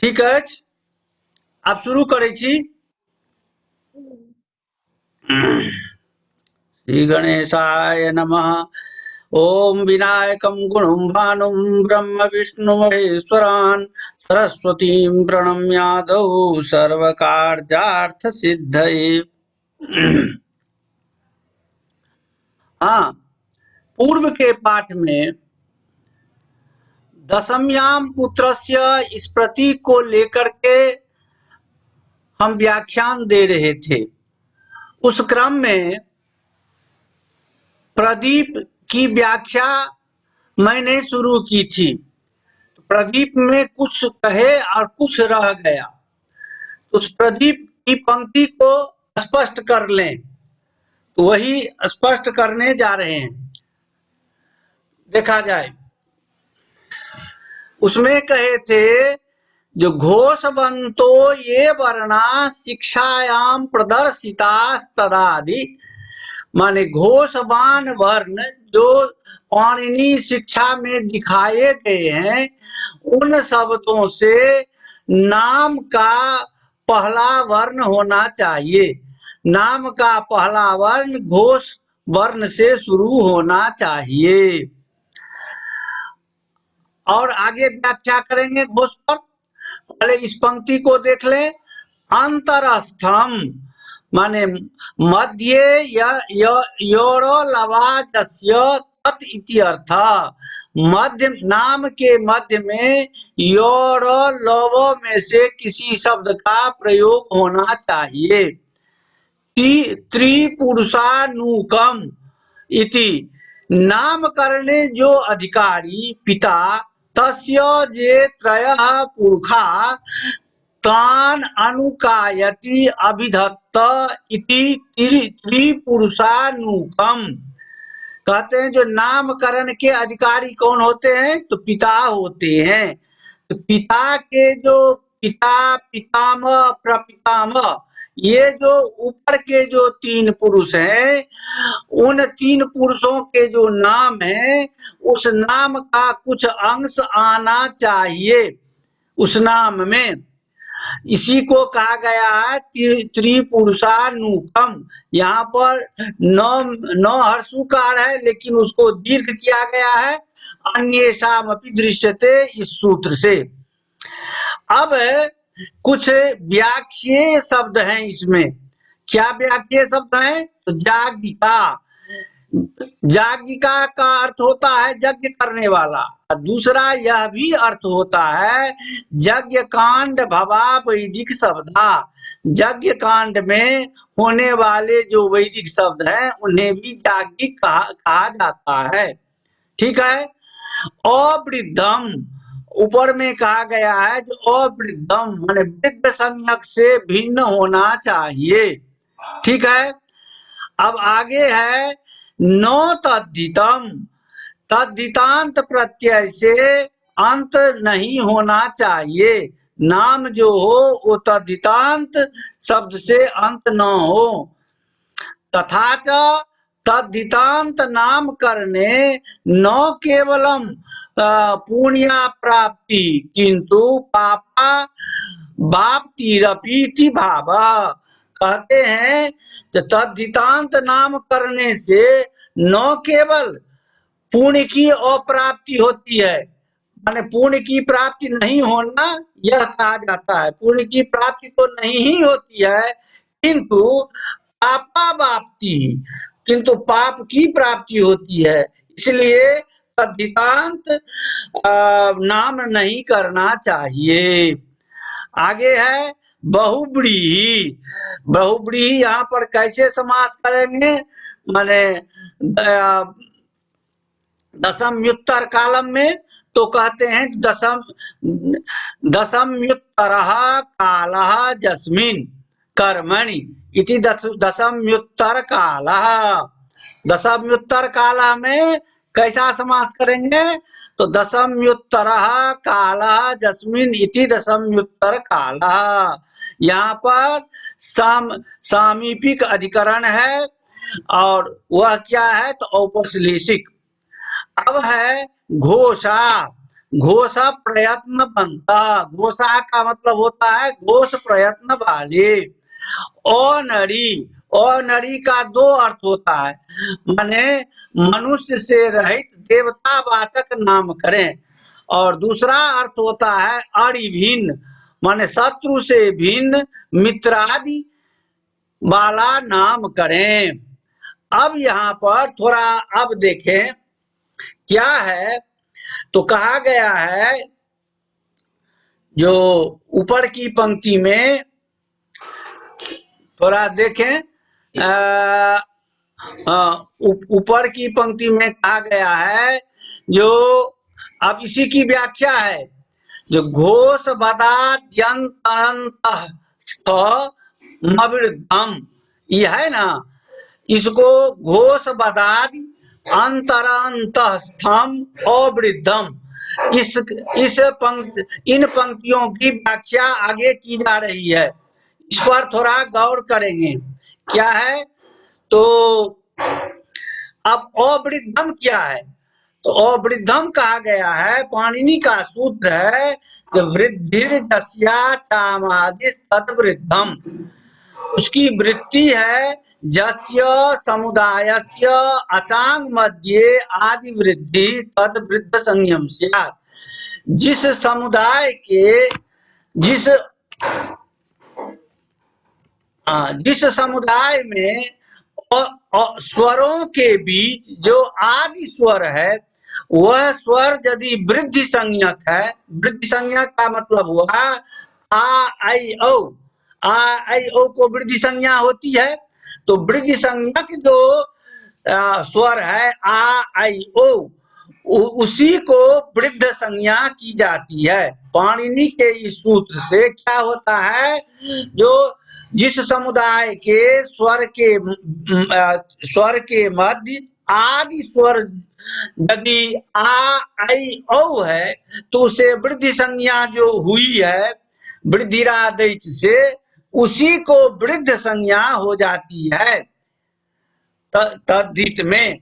ठीक अछि, आब शुरू करै छी। श्री गणेशाय नमः। ओम विनायकं गुणं भानुं ब्रह्म विष्णु महेश्वरान् सरस्वतीं प्रणम्यादौ सर्वकार्यार्थ सिद्धये। हाँ, पूर्व के पाठ में दशम्याम पुत्रस्य इस प्रतीक को लेकर के हम व्याख्यान दे रहे थे। उस क्रम में प्रदीप की व्याख्या मैंने शुरू की थी। प्रदीप में कुछ कहे और कुछ रह गया, उस प्रदीप की पंक्ति को स्पष्ट कर लें, तो वही स्पष्ट करने जा रहे हैं। देखा जाए, उसमें कहे थे जो घोषवंतो ये वर्णा शिक्षायाम प्रदर्शिता तदादि, माने घोषवान वर्ण जो पाणिनि शिक्षा में दिखाए गए हैं, उन शब्दों से नाम का पहला वर्ण होना चाहिए। नाम का पहला वर्ण घोष वर्ण से शुरू होना चाहिए। और आगे व्याख्या करेंगे घोष पर। पहले इस पंक्ति को देख लें। अंतरस्थम माने मध्य योरलवाजस्य तत् इति अर्थ। मध्य, नाम के मध्य में योर लव में से किसी शब्द का प्रयोग होना चाहिए। त्रिपुरुषानुकम इति, नामकरणे जो अधिकारी पिता, तस्य जे त्रयः पुरुषा तान अनुकायति अभिधत्त इति त्रिपुरुषानुकम। कहते हैं जो नामकरण के अधिकारी कौन होते हैं, तो पिता होते हैं। तो पिता के जो पिता, पितामह, प्रपितामह, ये जो ऊपर के जो तीन पुरुष हैं, उन तीन पुरुषों के जो नाम है, उस नाम का कुछ अंश आना चाहिए उस नाम में। इसी को कहा गया है त्रिपुरुषानुकम। यहाँ पर नौ हर्षुकार है, लेकिन उसको दीर्घ किया गया है। अन्येषाम अपि दृश्यते इस सूत्र से। अब कुछ व्याख्येय शब्द हैं इसमें। क्या व्याख्येय शब्द हैं, तो जाज्ञिका। जाज्ञिका का अर्थ होता है यज्ञ करने वाला। दूसरा यह भी अर्थ होता है यज्ञ कांड भवा वैदिक शब्दा। यज्ञ कांड में होने वाले जो वैदिक शब्द हैं, उन्हें भी जाज्ञिक कहा जाता है। ठीक है। अवृद्धम ऊपर में कहा गया है, जो अवृद्धम माने वृद्ध संज्ञक से भिन्न होना चाहिए। ठीक है। अब आगे है नो तद्धितम। तद्धितांत प्रत्यय से अंत नहीं होना चाहिए। नाम जो हो वो तद्धितांत शब्द से अंत न हो। तथा च तद्धितांत नाम करने न केवलम पुण्या प्राप्ति किंतु पापा वाप्तिरपीति भाव। कहते हैं कि तद्धितांत नाम करने से न केवल पुण्य की अप्राप्ति होती है, माने पुण्य की प्राप्ति नहीं होना यह कहा जाता है। पुण्य की प्राप्ति तो नहीं ही होती है, किंतु पापा वाप्ति, किंतु पाप की प्राप्ति होती है। इसलिए तद्धितांत नाम नहीं करना चाहिए। आगे है बहुव्रीहि। बहुव्रीहि यहाँ पर कैसे समास करेंगे, माने दशम युत्तर कालम में तो कहते हैं दशम युत्तरः कालः जस्मिन् कर्मणि इति दशम युत्तर कालः। दशम युत्तर काल में कैसा समास करेंगे, तो दशम युत्तरः कालः जस्मिन् इति दशम युत्तर कालः। यहाँ पर सामीपिक अधिकरण है, और वह क्या है, तो औपश्लेषिक। अब है घोषा। घोषा प्रयत्न बनता। घोषा का मतलब होता है घोष प्रयत्न वाले। अनरी, अनरी का दो अर्थ होता है, माने मनुष्य से रहित देवता वाचक नाम करें, और दूसरा अर्थ होता है अरिभिन्न, माने शत्रु से भिन्न मित्रादि वाला नाम करें। अब यहाँ पर थोड़ा अब देखें क्या है, तो कहा गया है जो ऊपर की पंक्ति में थोड़ा देखें, ऊपर की पंक्ति में कहा गया है जो, अब इसी की व्याख्या है, जो घोष बदाद्यंतरंतः यह है ना, इसको घोष बदादि अंतरंतस्थम अवृद्धम, इस इन पंक्तियों की व्याख्या आगे की जा रही है, इस पर थोड़ा गौर करेंगे। क्या है तो अब अवृद्धम क्या है, तो अवृद्धम कहा गया है, पाणिनि का सूत्र है कि वृद्धिर्जस्या चामादिस तद्वृद्धम, उसकी वृत्ति है जस्य समुदायस्य अचांग मध्ये आदि वृद्धि तद वृद्ध संयम स्यात्। जिस समुदाय के जिस समुदाय में स्वरों के बीच जो आदि स्वर है, वह स्वर यदि वृद्धि संज्ञक है, वृद्धि संज्ञक का मतलब हुआ आ आई औ, आ आई ओ को वृद्धि संज्ञा होती है, तो वृद्धि संज्ञक जो स्वर है आ आई ओ, उसी को वृद्ध संज्ञा की जाती है। पाणिनि के इस सूत्र से क्या होता है, जो जिस समुदाय के स्वर के मध्य आदि स्वर यदि आ आई औ है, तो उसे वृद्धि संज्ञा जो हुई है वृद्धिरादेश से, उसी को वृद्ध संज्ञा हो जाती है तद्धित में।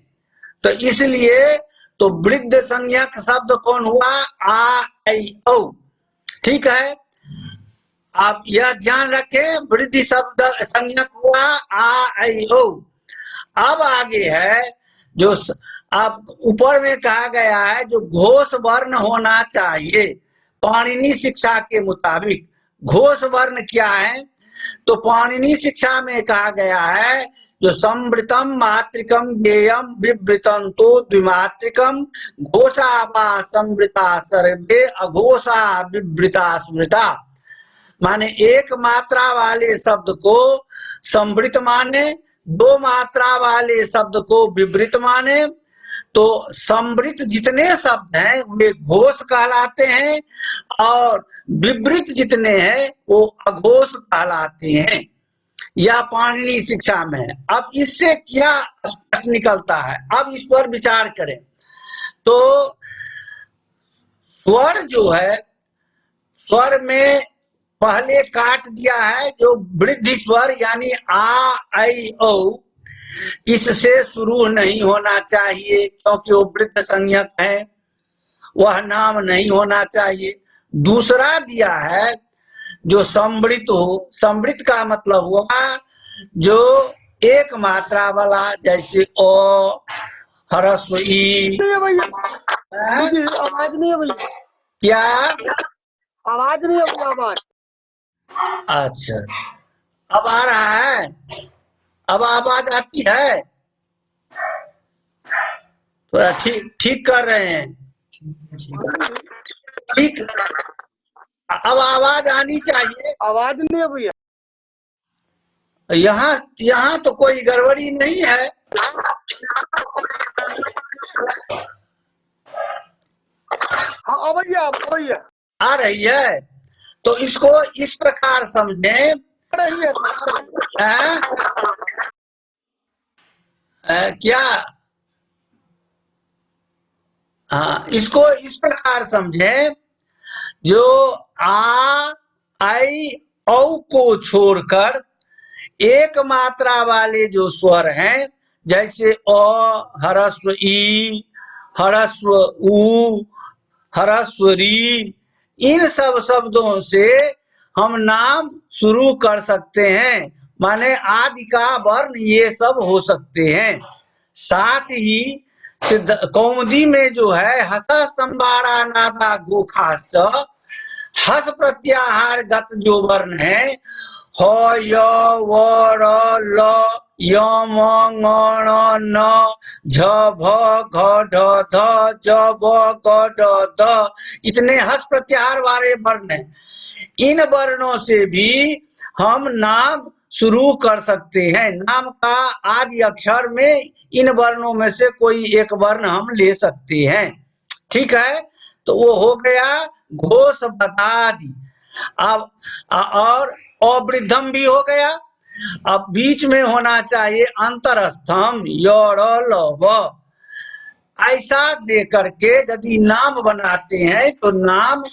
तो इसलिए तो वृद्ध संज्ञक शब्द कौन हुआ, आ आई औ, ठीक है। आप यह ध्यान रखें, वृद्धि शब्द संज्ञक हुआ आ आई ओ। अब आगे है जो आप ऊपर में कहा गया है जो घोष वर्ण होना चाहिए पाणिनि शिक्षा के मुताबिक। घोष वर्ण क्या है, तो पाणिनि शिक्षा में कहा गया है जो संवृतम मात्रिकम ज्ञेयम विवृतम तो द्विमात्रिकम घोषा वा संवृता सर्वे अघोषा विवृता स्मृता, माने एक मात्रा वाले शब्द को संवृत माने, दो मात्रा वाले शब्द को विवृत माने। तो संवृत जितने शब्द हैं वे घोष कहलाते हैं, और विवृत जितने हैं वो अघोष कहलाते हैं। यह पाणिनि शिक्षा में है। अब इससे क्या स्पष्ट निकलता है, अब इस पर विचार करें। तो स्वर जो है, स्वर में पहले काट दिया है जो वृद्धि स्वर यानी आ आई औ, इससे शुरू नहीं होना चाहिए क्योंकि वो वृद्ध संज्ञक है, वह नाम नहीं होना चाहिए। दूसरा दिया है जो संवृत हो, संवृत का मतलब हुआ जो एक मात्रा वाला, जैसे ओ ह्रस्व ई। आवाज नहीं है भैया, क्या आवाज नहीं है भैया, आवाज। अच्छा, अब आ रहा है, अब आवाज आती है, थोड़ा ठीक कर रहे हैं, ठीक। अब आवाज आनी चाहिए, आवाज नहीं है भैया। यहाँ तो कोई गड़बड़ी नहीं है। हाँ भैया, भैया आ रही है, तो इसको इस प्रकार समझें, क्या, हाँ, इसको इस प्रकार समझें, जो आ आई औ को छोड़कर एक मात्रा वाले जो स्वर हैं, जैसे अ ह्रस्व ई, ह्रस्व उ, ह्रस्वरी, इन सब शब्दों से हम नाम शुरू कर सकते हैं, माने आदि का वर्ण ये सब हो सकते हैं। साथ ही सिद्ध कौमुदी में जो है हस संबारा नादा गोखास, हस प्रत्याहार गत जो वर्ण है, ह य व र ल य म ङ ण न झ भ घ ढ ध ज ब ग ड ध, इतने हस प्रत्याहार वाले वर्ण हैं। इन वर्णों से भी हम नाम शुरू कर सकते हैं। नाम का आदि अक्षर में इन वर्णों में से कोई एक वर्ण हम ले सकते हैं। ठीक है, तो वो हो गया घोष बदादि। अब और अवृद्धम भी हो गया। अब बीच में होना चाहिए अंतरस्थम य र ल व। ऐसा दे करके यदि नाम बनाते हैं तो नाम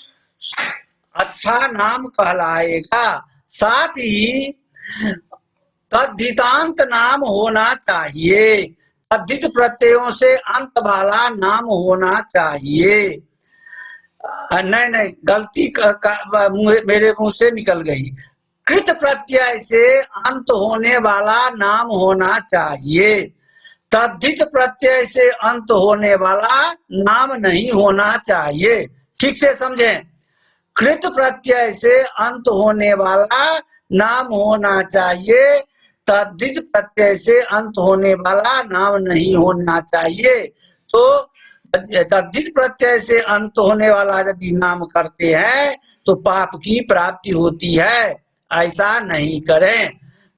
अच्छा नाम कहलाएगा। साथ ही तद्धितांत नाम होना चाहिए, तद्धित प्रत्ययों से अंत वाला नाम होना चाहिए। नहीं नहीं, गलती मेरे मुंह से निकल गई। कृत प्रत्यय से अंत होने वाला नाम होना चाहिए, तद्धित प्रत्यय से अंत होने वाला नाम नहीं होना चाहिए। ठीक से समझें, कृत प्रत्यय से अंत होने वाला नाम होना चाहिए, तद्धित प्रत्यय से अंत होने वाला नाम नहीं होना चाहिए। तो तद्धित प्रत्यय से अंत होने वाला यदि नाम करते हैं तो पाप की प्राप्ति होती है, ऐसा नहीं करें।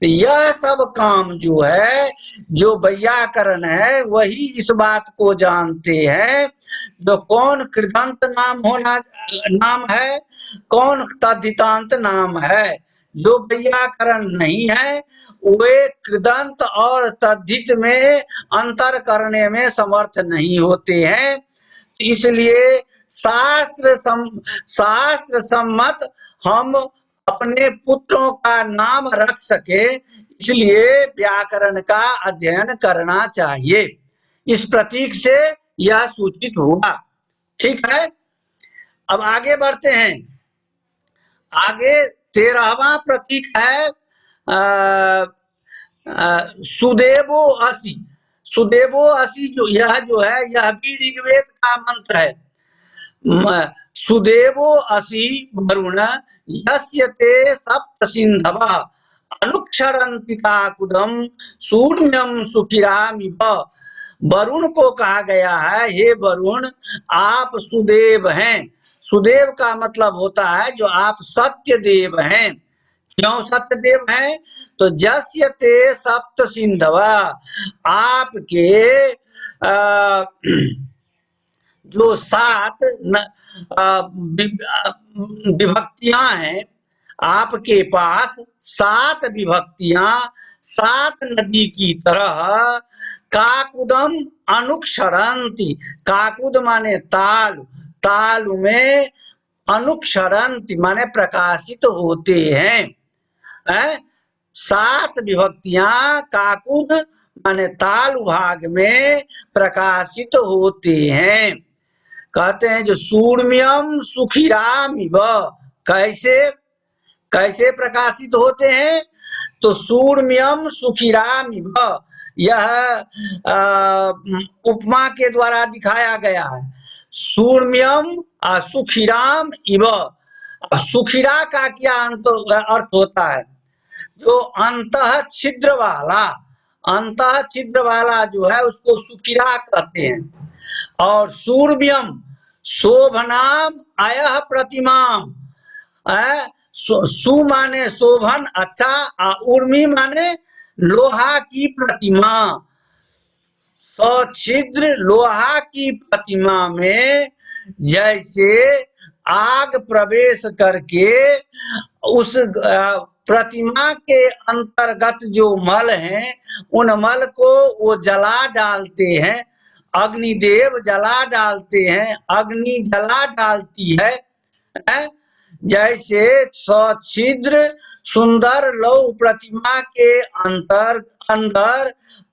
तो यह सब काम जो है, जो वैयाकरण है वही इस बात को जानते हैं, जो कौन कृदंत नाम है, कौन तद्धितांत नाम है। जो वैयाकरण नहीं है वे कृदंत और तद्धित में अंतर करने में समर्थ नहीं होते हैं। इसलिए शास्त्र सम्मत हम अपने पुत्रों का नाम रख सके, इसलिए व्याकरण का अध्ययन करना चाहिए। इस प्रतीक से यह सूचित हुआ। ठीक है, अब आगे बढ़ते हैं। आगे 13वां प्रतीक है सुदेवो असि। सुदेवो असि जो है यह भी ऋग्वेद का मंत्र है। सुदेवो असि वरुण यस्य ते सप्त सिंधवः अनुक्षरन्ति काकुदं शून्यं सुखिरामिव। वरुण को कहा गया है, हे वरुण आप सुदेव हैं। सुदेव का मतलब होता है जो आप सत्य देव हैं। क्यों सत्य देव हैं? तो जस्य ते सप्त सिंधवा, आपके जो 7 विभक्तियां हैं, आपके पास 7 विभक्तियां 7 नदी की तरह काकुदम अनुक्षरंती। काकुद माने ताल, ताल में अनुक्षरंती माने प्रकाशित होते हैं। 7 विभक्तियां काकुद माने ताल भाग में प्रकाशित होते हैं। कहते हैं जो सूर्म्यम सुखिरामिव, कैसे प्रकाशित होते हैं? तो सूर्म्यम सुखिरामिव, यह उपमा के द्वारा दिखाया गया है। सूर्म्यम सुखिराम इव। सुखिरा का क्या अर्थ होता है? जो अंतः छिद्र वाला जो है उसको सुखिरा कहते हैं। और सूर्यम शोभनाम अयः प्रतिमाम, सु माने शोभन अच्छा, उर्मी माने लोहा की प्रतिमा। सछिद्र लोहा की प्रतिमा में जैसे आग प्रवेश करके उस प्रतिमा के अंतर्गत जो मल हैं उन मल को वो जला डालते हैं, अग्निदेव जला डालते हैं, अग्नि जला डालती है। जैसे सछिद्र सुंदर लौह प्रतिमा के अंदर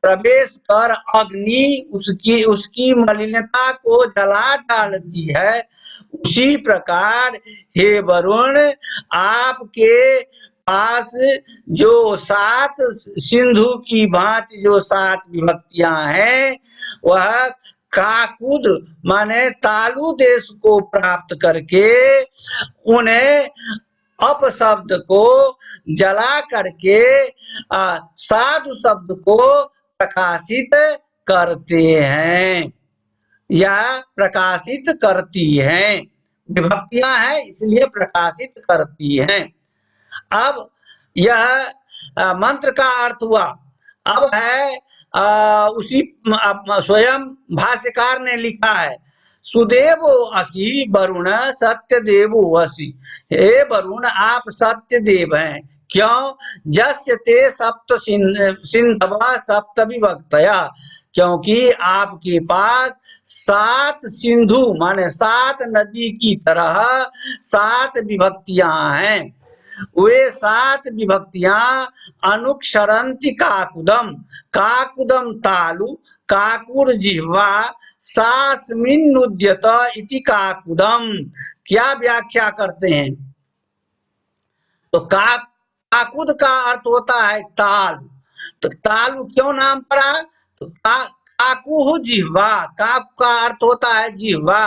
प्रवेश कर अग्नि उसकी मलिनता को जला डालती है, उसी प्रकार हे वरुण, आपके पास जो 7 सिंधु की भांति जो 7 विभक्तियां हैं, वह काकुद माने तालु देश को प्राप्त करके उन्हें अपशब्द को जला करके साधु शब्द को प्रकाशित करते हैं या प्रकाशित करती हैं। विभक्तियां हैं इसलिए प्रकाशित करती हैं। अब यह मंत्र का अर्थ हुआ। अब है उसी स्वयं भाष्यकार ने लिखा है, सुदेवो असि वरुण सत्य देवो असि। हे वरुण, आप सत्य देव हैं। क्यों? जस्य ते सप्त सिंधवा सप्त विभक्तया, क्योंकि आपके पास 7 सिंधु माने 7 नदी की तरह 7 विभक्तियां हैं। वे 7 विभक्तियां अनुक्षरंति काकुदम, काकुदम तालु, काकुर जिह्वा, सास्मिन्नुद्यत इति काकुदम। क्या व्याख्या करते हैं? तो काकुद का अर्थ होता है तालु। तो तालु क्यों नाम पड़ा? तो काकुह जिह्वा, काक का अर्थ होता है जिह्वा।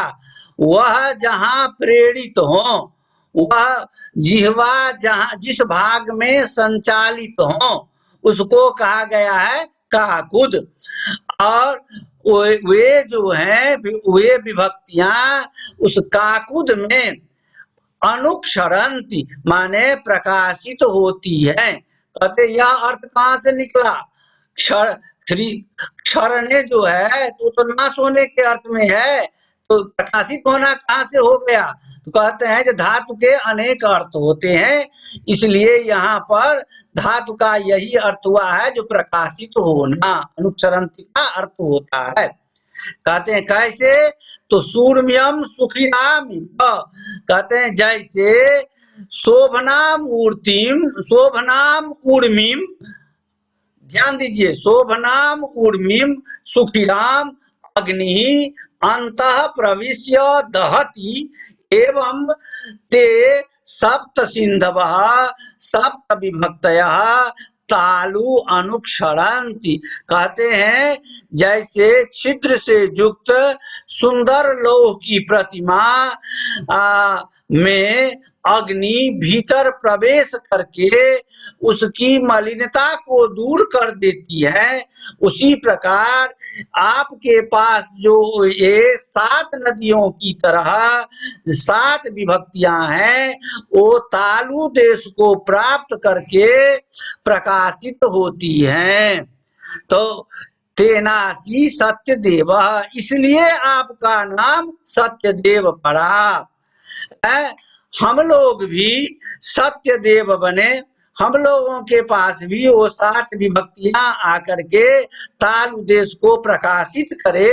वह जहां प्रेरित हो, वह जिह्वा जहां जिस भाग में संचालित हो उसको कहा गया है काकुद। और वे जो हैं वे विभक्तियां उस काकुद में अनुक्षरंती माने प्रकाशित होती है। कहते यह अर्थ कहाँ से निकला? क्षरणे जो है तो नाश होने के अर्थ में है, तो प्रकाशित होना कहाँ से हो गया? तो कहते हैं कि धातु के अनेक अर्थ होते हैं, इसलिए यहाँ पर धातु का यही अर्थ हुआ है जो प्रकाशित होना, अनुक्षरंती का अर्थ होता है। कहते हैं कैसे? तो सूर्यम सुखिनाम, कहते हैं जैसे शोभनाम ऊर्तिम, शोभनाम ऊर्मिम, ध्यान दीजिए, शोभनाम ऊर्मिम सुखिराम अग्नि अंतः प्रविश्य दहति एवं ते सप्त सिंधवः सप्त विभक्तयः तालु अनुक्षरन्ति। कहते हैं जैसे छिद्र से युक्त सुंदर लौह की प्रतिमा में अग्नि भीतर प्रवेश करके उसकी मलिनता को दूर कर देती है, उसी प्रकार आपके पास जो ये 7 नदियों की तरह 7 विभक्तियां हैं, वो तालु देश को प्राप्त करके प्रकाशित होती हैं। तो तेनासी सत्य देव, इसलिए आपका नाम सत्य देव पड़ा। हम लोग भी सत्य देव बने, हम लोगों के पास भी वो 7 विभक्तियां आकर के तालु देश को प्रकाशित करे,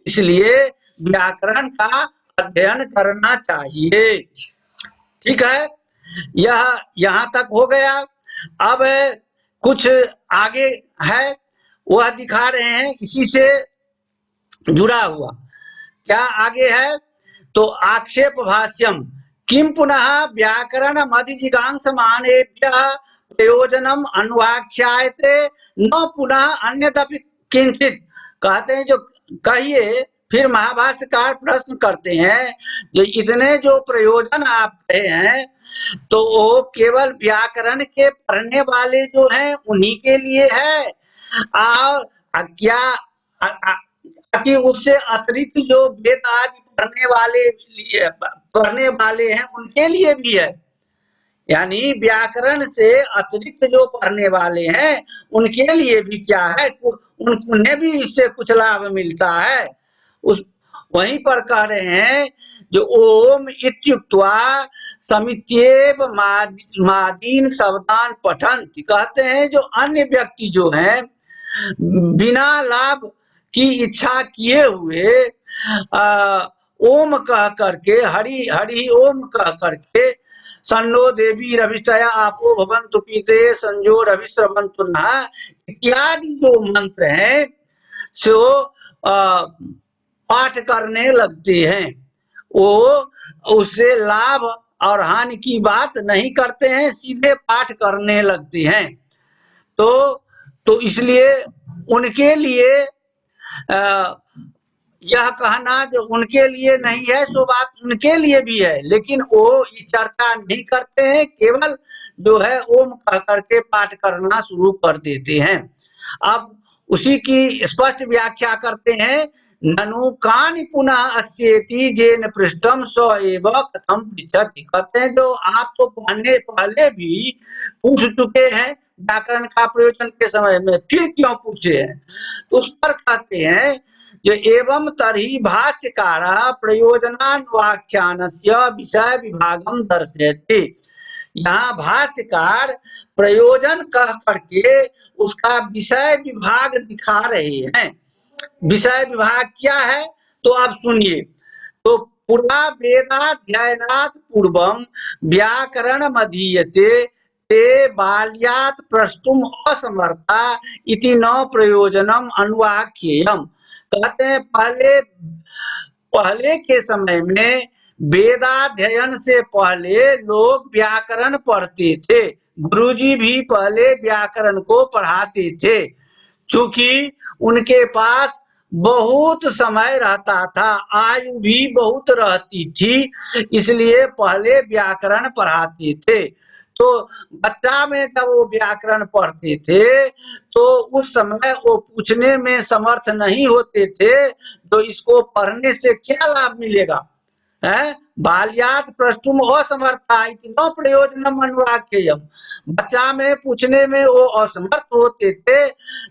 इसलिए व्याकरण का अध्ययन करना चाहिए। ठीक है, यह यहाँ तक हो गया। अब कुछ आगे है वह दिखा रहे हैं, इसी से जुड़ा हुआ। क्या आगे है? तो आक्षेप भाष्यम किम पुनः व्याकरण मधिजिगांस मानेभ्यः प्रयोजनम अनुवाख्यायते न पुनः अन्यदपि किंचित। कहते हैं जो कहिए, फिर महाभाष्यकार प्रश्न करते हैं जो इतने जो प्रयोजन आप कहे हैं तो वो केवल व्याकरण के पढ़ने वाले जो हैं उन्हीं के लिए है, और क्या कि उससे अतिरिक्त जो वेद आदि पढ़ने वाले हैं उनके लिए भी है? यानी व्याकरण से अतिरिक्त जो पढ़ने वाले हैं उनके लिए भी क्या है? उन्हें भी इससे कुछ लाभ मिलता है। उस वहीं पर कह रहे हैं जो ओम इत्युक्त्वा समित्येव मादीन शब्दान पठन्ति। कहते हैं जो अन्य व्यक्ति जो हैं बिना लाभ की इच्छा किए हुए ओम कह करके, हरि हरि ओम कह करके, सन्नो देवी रविष्टया आपो भवन्तु पीते संजो रविश्रवन्तु नः इत्यादि जो मंत्र हैं सो पाठ करने लगते हैं, वो उससे लाभ और हानि की बात नहीं करते हैं, सीधे पाठ करने लगते हैं। तो इसलिए उनके लिए यह कहना जो उनके लिए नहीं है सो बात उनके लिए भी है, लेकिन वो चर्चा नहीं करते हैं, केवल जो है ओम कह करके पाठ करना शुरू कर देते हैं। अब उसी की स्पष्ट व्याख्या करते हैं। ननु कानि पुनः अस्येति जेन पृष्ठम स एव कथम पृच्छति। कहते हैं जो आप तो पहले भी पूछ चुके हैं व्याकरण का प्रयोजन के समय में, फिर क्यों पूछे हैं? तो उस पर कहते हैं जो एवं तर्हि भाष्यकार प्रयोजनान्वाख्यानस्य विषय विभागम दर्शयति। यहाँ भाष्यकार प्रयोजन कह करके उसका विषय विभाग दिखा रहे हैं। विषय विभाग क्या है तो अब सुनिए। तो पुरा वेदाध्ययनात् पूर्वम व्याकरण मधीयते ते बाल्यात् प्रष्टुम असमर्था इति न प्रयोजनम अनुवाख्येयम्। कहते हैं पहले के समय में वेदाध्ययन से पहले लोग व्याकरण पढ़ते थे, गुरुजी भी पहले व्याकरण को पढ़ाते थे। चूंकि उनके पास बहुत समय रहता था, आयु भी बहुत रहती थी, इसलिए पहले व्याकरण पढ़ाते थे। तो बच्चा में जब वो व्याकरण पढ़ते थे तो उस समय वो पूछने में समर्थ नहीं होते थे, तो इसको पढ़ने से क्या लाभ मिलेगा है? बाल्यात् प्रष्टुम असमर्था इति न प्रयोजनम अनुवाक्यम। बच्चा में पूछने में वो असमर्थ होते थे,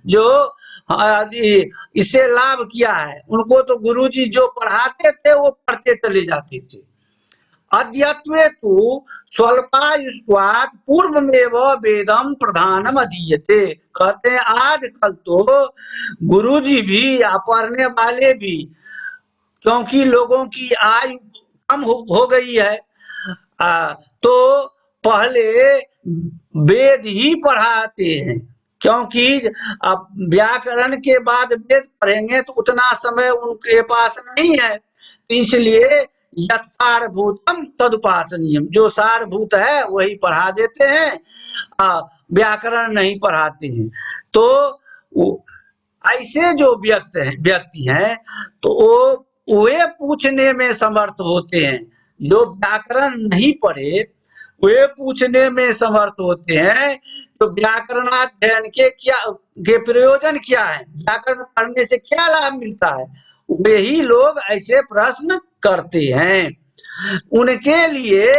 जो इससे लाभ क्या है? उनको तो गुरुजी जो पढ़ाते थे वो पढ़ते चले जाते थे। अद्यत्वे तु स्वल्पायुष्वात् पूर्वमेव वेदम प्रधानम अधीयते। कहते हैं आजकल तो गुरुजी भी या पढ़ने वाले भी, क्योंकि लोगों की आयु कम हो गई है, तो पहले वेद ही पढ़ाते हैं, क्योंकि अब व्याकरण के बाद वेद पढ़ेंगे तो उतना समय उनके पास नहीं है, तो इसलिए यत् सारभूतम तदुपासनीयम, जो सारभूत है वही पढ़ा देते हैं, व्याकरण नहीं पढ़ाते हैं। तो ऐसे जो व्यक्ति हैं तो वे पूछने में समर्थ होते हैं। जो व्याकरण नहीं पढ़े वे पूछने में समर्थ होते हैं। तो व्याकरणाध्ययन के प्रयोजन क्या है, व्याकरण पढ़ने से क्या लाभ मिलता है, वे ही लोग ऐसे प्रश्न करते हैं। उनके लिए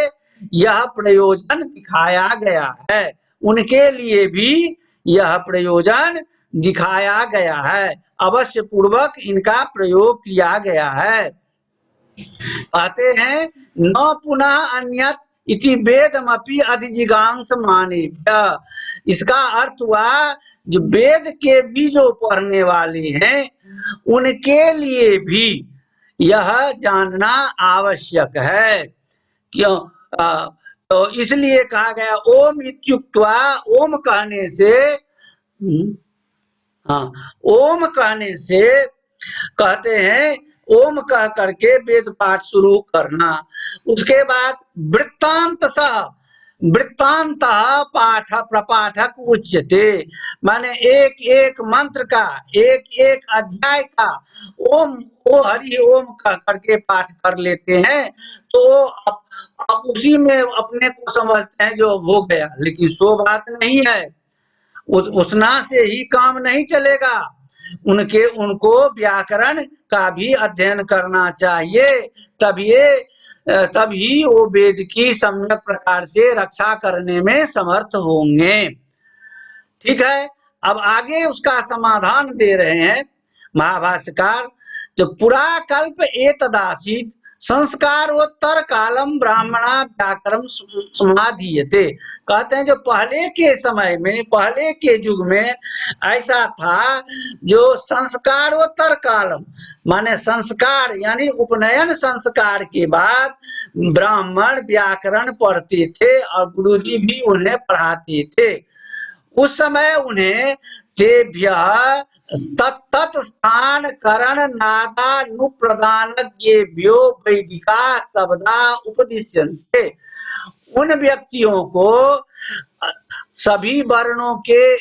यह प्रयोजन दिखाया गया है, उनके लिए भी यह प्रयोजन दिखाया गया है, अवश्य पूर्वक इनका प्रयोग किया गया है। कहते हैं न पुनः अन्यत इति वेदमपि अधिजिगांस मानेभ्य। इसका अर्थ हुआ जो वेद के भी जो पढ़ने वाले हैं उनके लिए भी यह जानना आवश्यक है। क्यों? तो इसलिए कहा गया ओम इत्युक्त्वा, ओम कहने से ओम कहने से कहते हैं ओम कह करके वेद पाठ शुरू करना। उसके बाद वृत्तांत पाठ प्रपाठक उच्यते, माने एक एक मंत्र का, एक एक अध्याय का ओम ओ हरि ओम कह करके पाठ कर लेते हैं, तो अब उसी में अपने को समझते हैं जो हो गया, लेकिन सो बात नहीं है। उतना से ही काम नहीं चलेगा, उनको व्याकरण का भी अध्ययन करना चाहिए, तभी वो वेद की सम्यक प्रकार से रक्षा करने में समर्थ होंगे। ठीक है, अब आगे उसका समाधान दे रहे हैं महाभाष्यकार। जो पुरा कल्प एतदासीत संस्कारोत्तर कालम ब्राह्मणा व्याकरण समाधीयते। कहते हैं जो पहले के समय में, पहले के युग में ऐसा था, जो संस्कारोत्तर कालम माने संस्कार यानी उपनयन संस्कार के बाद ब्राह्मण व्याकरण पढ़ते थे और गुरुजी भी उन्हें पढ़ाते थे। उस समय उन्हें तेभ्यः तत्स्थान करण नादानुप्रदानज्ञेभ्यो वैदिका शब्दा उपदिश्यन्ते। उन व्यक्तियों को सभी वर्णों के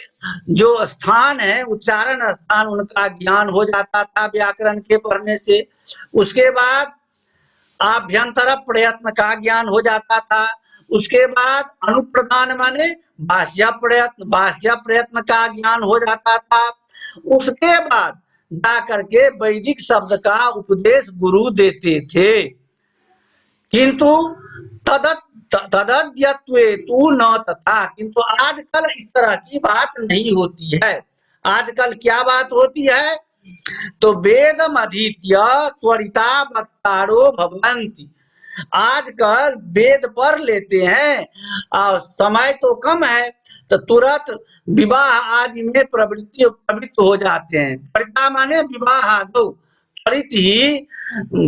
जो स्थान है, उच्चारण स्थान, उनका ज्ञान हो जाता था व्याकरण के पढ़ने से। उसके बाद आभ्यंतर प्रयत्न का ज्ञान हो जाता था। उसके बाद अनुप्रदान माने बाह्य प्रयत्न का ज्ञान हो जाता था। उसके बाद जाकर के वैदिक शब्द का उपदेश गुरु देते थे। किंतु तदद्यत्वे तु न तथा, किंतु आजकल इस तरह की बात नहीं होती है। आजकल क्या बात होती है? तो वेदम अधीत्य त्वरिता वक्तारो भवन्ति। आजकल वेद पढ़ लेते हैं और समय तो कम है, तो तुरंत विवाह आदि में प्रवृत्त हो जाते हैं। त्वरिता माने विवाह आदि, त्वरित ही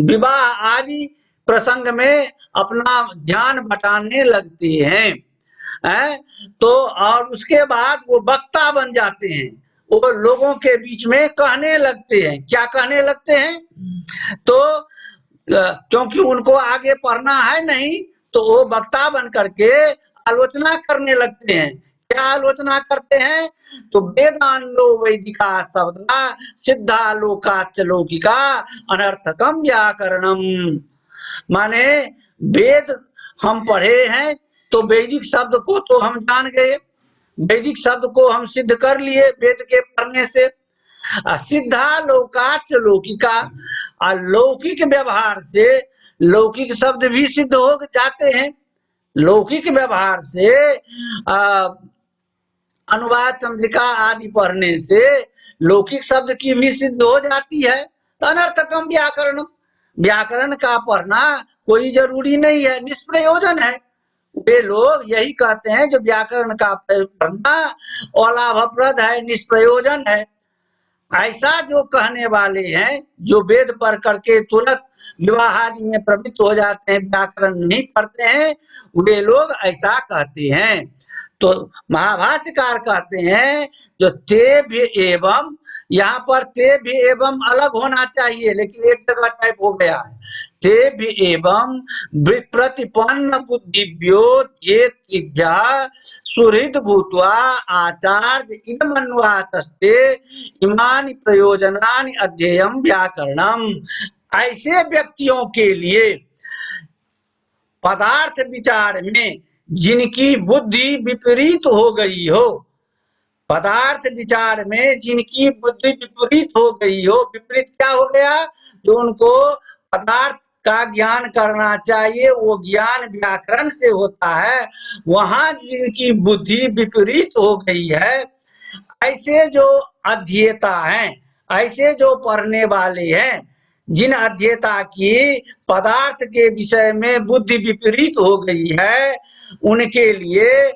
विवाह आदि प्रसंग में अपना ध्यान बटाने लगते हैं, तो और उसके बाद वो वक्ता बन जाते हैं। वो लोगों के बीच में कहने लगते हैं। क्या कहने लगते हैं? तो क्योंकि उनको आगे पढ़ना है नहीं, तो वो वक्ता बन करके आलोचना करने लगते हैं। क्या आलोचना करते हैं? तो वेदांतो वैदिका शब्दा सिद्धा लोकाच लौकिका अनर्थकम व्याकरणम। माने वेद हम पढ़े हैं तो वैदिक शब्द को तो हम जान गए, वैदिक शब्द को हम सिद्ध कर लिए वेद के पढ़ने से। सिद्धा लोकाच लौकिका, अलौकिक व्यवहार से लौकिक शब्द भी सिद्ध हो जाते हैं। लौकिक व्यवहार से अनुवाद चंद्रिका आदि पढ़ने से लौकिक शब्द की भी सिद्ध हो जाती है। तो अनर्थकम व्याकरण, व्याकरण का पढ़ना कोई जरूरी नहीं है, निष्प्रयोजन है। वे लोग यही कहते हैं जो व्याकरण का पढ़ना अलाभप्रद है, निष्प्रयोजन है। ऐसा जो कहने वाले हैं, जो वेद पढ़ करके तुरंत विवाह आदि में प्रवृत्त हो जाते हैं, व्याकरण नहीं पढ़ते हैं, वे लोग ऐसा कहते हैं। तो महाभाष्यकार कहते हैं जो ते भी एवं, यहाँ पर ते भी एवं अलग होना चाहिए, लेकिन एक जगह टाइप हो गया है। ते भी एवं प्रतिपन्न बुद्धिभ्यो जे त्रिभ्या सुहृद भूत्वा आचार्य इदमन्वाचस्ते इमानि प्रयोजनानि अध्ययम व्याकरणम। ऐसे व्यक्तियों के लिए पदार्थ विचार में जिनकी बुद्धि विपरीत हो गई हो, पदार्थ विचार में जिनकी बुद्धि विपरीत हो गई हो, विपरीत क्या हो गया? जो उनको पदार्थ का ज्ञान करना चाहिए वो ज्ञान व्याकरण से होता है, वहां जिनकी बुद्धि विपरीत हो गई है, ऐसे जो अध्येता हैं, ऐसे जो पढ़ने वाले हैं, जिन अध्येता की पदार्थ के विषय में बुद्धि विपरीत हो गई है, उनके लिए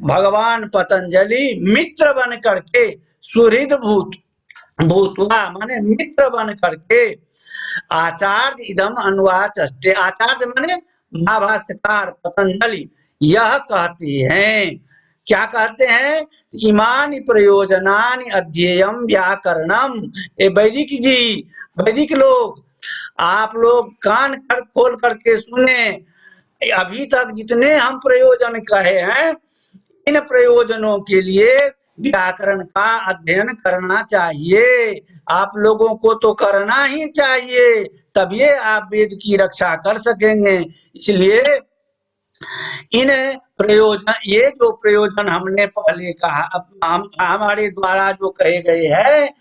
भगवान पतंजलि मित्र बन करके सुहृद भूतवा माने मित्र बन करके आचार्य इदम अनुवाचस्ते, आचार्य माने महाभाष्यकार पतंजलि यह कहते हैं। क्या कहते हैं? इमानि प्रयोजनानि अध्ययम व्याकरणम। ए वैदिक जी, वैदिक लोग, आप लोग कान खोल करके सुने। अभी तक जितने हम प्रयोजन कहे हैं, इन प्रयोजनों के लिए व्याकरण का अध्ययन करना चाहिए। आप लोगों को तो करना ही चाहिए, तभी आप वेद की रक्षा कर सकेंगे। इसलिए इन प्रयोजन, ये जो प्रयोजन हमने पहले कहा, हमारे द्वारा जो कहे गए हैं,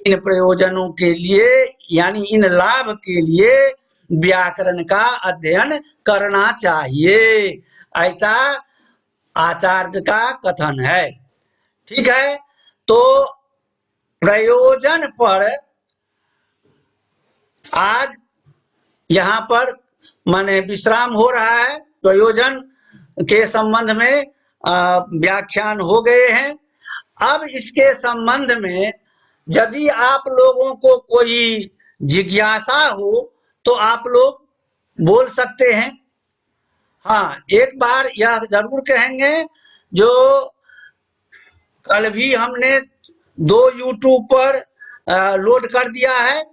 इन प्रयोजनों के लिए यानी इन लाभ के लिए व्याकरण का अध्ययन करना चाहिए, ऐसा आचार्य का कथन है। ठीक है, तो प्रयोजन पर आज यहाँ पर माने विश्राम हो रहा है। प्रयोजन के संबंध में व्याख्यान हो गए हैं। अब इसके संबंध में यदि आप लोगों को कोई जिज्ञासा हो तो आप लोग बोल सकते हैं। हाँ, एक बार यह जरूर कहेंगे, जो कल भी हमने 2 यूट्यूब पर लोड कर दिया है,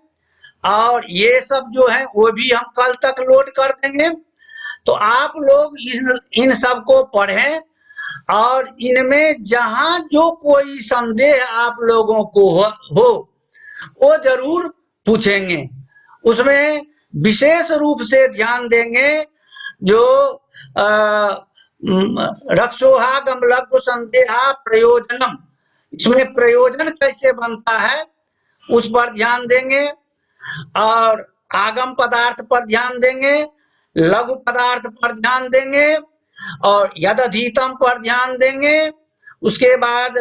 और ये सब जो है वो भी हम कल तक लोड कर देंगे। तो आप लोग इन सब को पढ़ें, और इनमें जहां जो कोई संदेह आप लोगों को हो वो जरूर पूछेंगे। उसमें विशेष रूप से ध्यान देंगे जो रक्षोहागम लघु संदेहा प्रयोजनम, इसमें प्रयोजन कैसे बनता है उस पर ध्यान देंगे, और आगम पदार्थ पर ध्यान देंगे, लघु पदार्थ पर ध्यान देंगे, और यदधीतम पर ध्यान देंगे। उसके बाद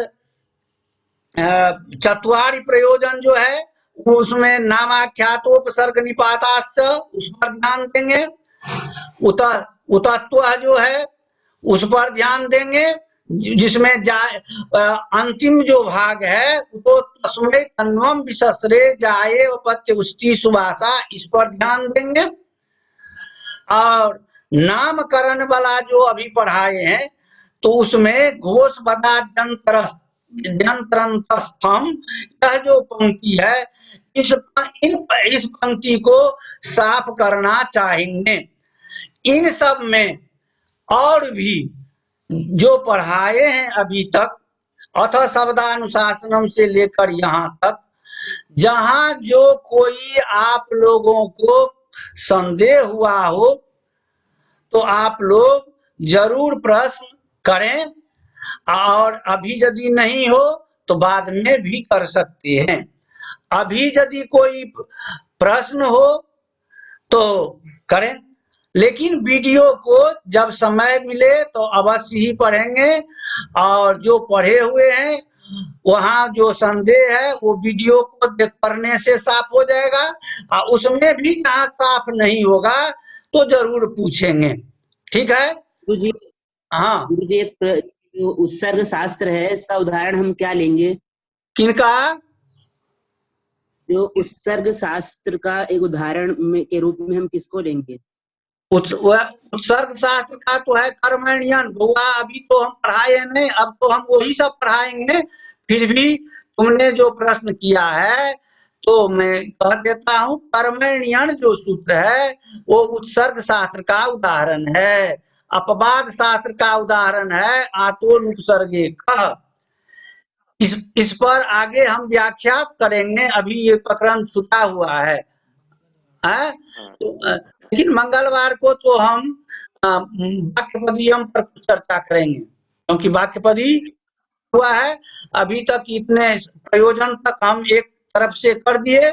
चत्वारि प्रयोजन जो है उसमें नामाख्यातोपसर्ग निपाताश्च, उस पर ध्यान देंगे। उतत्व जो है उस पर ध्यान देंगे, जिसमें अंतिम जो भाग है तो तस्मै तन्वम विसस्रे जाये पत्य उष्टि सुभाषा, इस पर ध्यान देंगे। और नामकरण वाला जो अभी पढ़ाए हैं तो उसमें घोष बदा जंत्रंतस्थम, यह जो पंक्ति है इस पंक्ति को साफ करना चाहेंगे। इन सब में और भी जो पढ़ाए हैं अभी तक, अथ शब्दानुशासनम से लेकर यहाँ तक, जहां जो कोई आप लोगों को संदेह हुआ हो तो आप लोग जरूर प्रश्न करें, और अभी यदि नहीं हो तो बाद में भी कर सकते हैं। अभी यदि कोई प्रश्न हो तो करें, लेकिन वीडियो को जब समय मिले तो अवश्य ही पढ़ेंगे, और जो पढ़े हुए हैं वहां जो संदेह है वो वीडियो को पढ़ने से साफ हो जाएगा, और उसमें भी जहां साफ नहीं होगा तो जरूर पूछेंगे। ठीक है गुरु जी? हाँ गुरु जी, एक जो उत्सर्ग शास्त्र है इसका उदाहरण हम क्या लेंगे? किनका? जो उत्सर्ग शास्त्र का एक उदाहरण के रूप में हम किसको लेंगे? उत्सर्ग शास्त्र का तो है कर्मण्यन बुआ, अभी तो हम पढ़ाए नहीं, अब तो हम वही सब पढ़ाएंगे। फिर भी तुमने जो प्रश्न किया है तो मैं कह देता हूँ, कर्मण्यन जो सूत्र है वो उत्सर्ग शास्त्र का उदाहरण है, अपवाद शास्त्र का उदाहरण है आतोनुपसर्गे का। इस पर आगे हम व्याख्या करेंगे, अभी ये प्रकरण छुटा हुआ है। लेकिन मंगलवार को तो हम वाक्यपदीयम पर कुछ चर्चा करेंगे, क्योंकि वाक्यपदी हुआ है। अभी तक इतने प्रयोजन तक हम एक तरफ से कर दिए।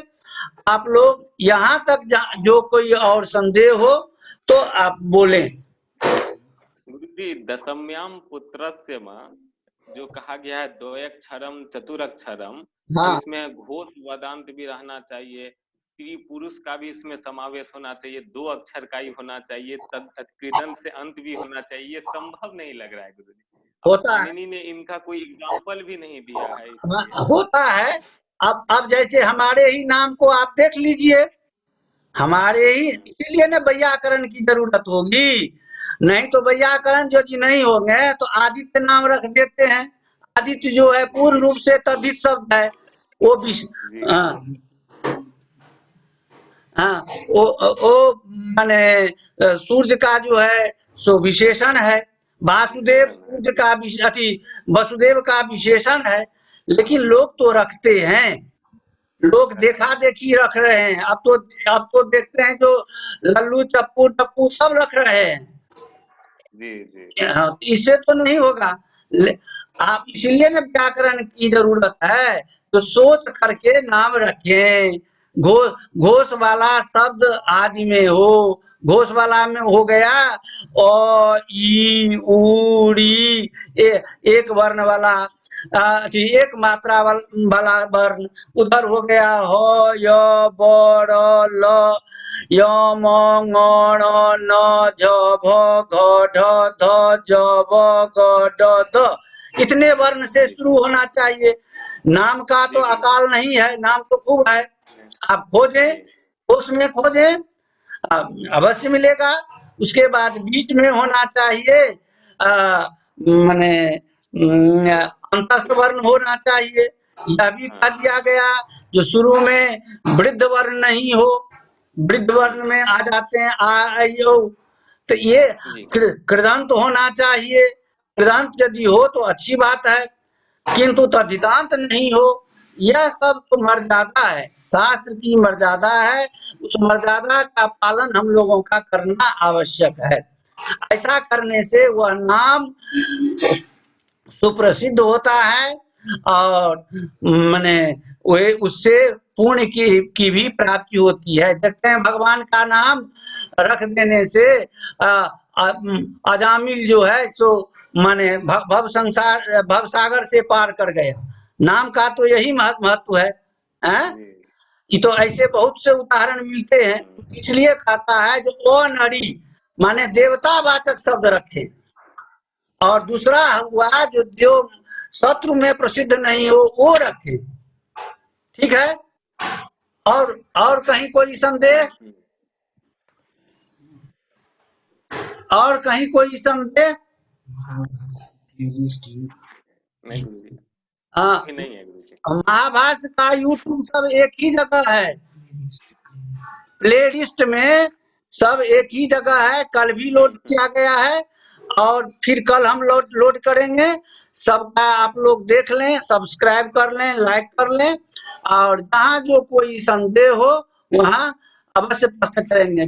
आप लोग यहाँ तक जो कोई और संदेह हो तो आप बोलें। गुरुजी, दशम्याम पुत्रस्य जो कहा गया है द्वयक्षरम चतुरक्षरम, हाँ। तो इसमें घोष वेदांत भी रहना चाहिए, स्त्री पुरुष का भी इसमें समावेश होना चाहिए, 2 अक्षर का ही होना चाहिए, तत्कृदंत से अंत भी होना चाहिए। ये संभव नहीं लग रहा है गुरुजी। होता है, पाणिनि ने इनका कोई एग्जाम्पल भी नहीं दिया है। होता है। अब जैसे हमारे ही नाम को आप देख लीजिए, हमारे ही, इसीलिए ना व्याकरण की जरूरत होगी, नहीं तो व्याकरण जो जी नहीं होंगे तो आदित्य नाम रख देते हैं। आदित्य जो है पूर्ण रूप से तद्धित शब्द है, वो भी वो माने सूर्य का जो है सो विशेषण है। वासुदेव सूर्य का वसुदेव का विशेषण है, लेकिन लोग तो रखते हैं, लोग देखा देखी रख रहे हैं। अब तो देखते हैं जो लल्लू चप्पू टप्पू सब रख रहे हैं। इससे तो नहीं होगा। आप इसलिए ना व्याकरण की जरूरत है, तो सोच करके नाम रखें। घोष वाला शब्द आदि में हो, घोष वाला में हो गया और ई ऊ री, एक वर्ण वाला, एक मात्रा वाला वर्ण उधर हो गया हो, य ब र ल य म ङ ण न झ भ घ ढ ध ज ब ग ड द, इतने वर्ण से शुरू होना चाहिए। नाम का तो अकाल नहीं है, नाम तो खूब है। आप खोजें, उसमें खोजें, अवश्य मिलेगा। उसके बाद बीच में होना चाहिए माने अंतस्थ वर्ण होना चाहिए, यह भी कह दिया गया जो शुरू में वृद्ध वर्ण नहीं हो, वृद्ध वर्ण में आ जाते हैं आयो, तो ये जी। कृदंत होना चाहिए। कृदंत यदि हो तो अच्छी बात है, किंतु तद्धितांत नहीं हो, यह सब तो मर्यादा है, शास्त्र की मर्यादा है। उस मर्यादा का पालन हम लोगों का करना आवश्यक है। ऐसा करने से वह नाम सुप्रसिद्ध होता है और माने वे उससे पुण्य की भी प्राप्ति होती है। देखते हैं भगवान का नाम रख देने से अजामिल जो है सो माने भव सागर से पार कर गया। नाम का तो यही महत्व है, हैं? जी। ये तो ऐसे बहुत से उदाहरण मिलते हैं, इसलिए कहता है जो अनड़ी माने देवतावाचक शब्द रखे, और दूसरा हुआ जो शत्रु में प्रसिद्ध नहीं हो वो रखे। ठीक है, और कहीं कोई संदेह, और कहीं कोई संदेह? नहीं गुरु जी, हाँ, नहीं है गुरु जी। महाभाष्य का यूट्यूब सब एक ही जगह है, प्ले लिस्ट में सब एक ही जगह है। कल भी लोड किया गया है और फिर कल हम लोड करेंगे। सबका आप लोग देख लें, सब्सक्राइब कर लें, लाइक कर लें, और जहाँ जो कोई संदेह हो वहाँ अवश्य प्रश्न करेंगे।